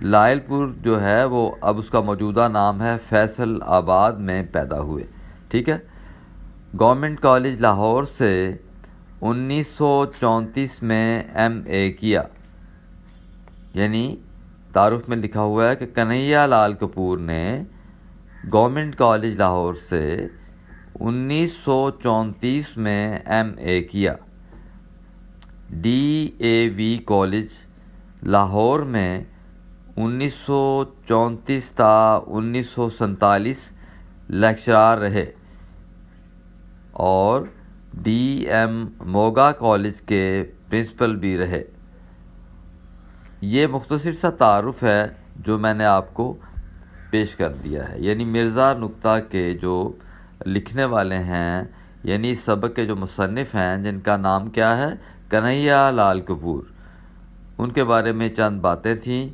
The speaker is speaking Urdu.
لائل پور جو ہے وہ اب اس کا موجودہ نام ہے فیصل آباد میں پیدا ہوئے، ٹھیک ہے۔ گورنمنٹ کالج لاہور سے 1934 میں ایم اے کیا، یعنی تعارف میں لکھا ہوا ہے کہ کنہیا لال کپور نے گورنمنٹ کالج لاہور سے 1934 میں ایم اے کیا۔ D A V college Lahore میں 1934 تا 1947 لیکچرار رہے اور ڈی ایم موگا کالج کے پرنسپل بھی رہے۔ یہ مختصر سا تعارف ہے جو میں نے آپ کو پیش کر دیا ہے، یعنی مرزا نقطہ کے جو لکھنے والے ہیں، یعنی اس سبق کے جو مصنف ہیں جن کا نام کیا ہے، کنہیا لال کپور، ان کے بارے میں چند باتیں تھیں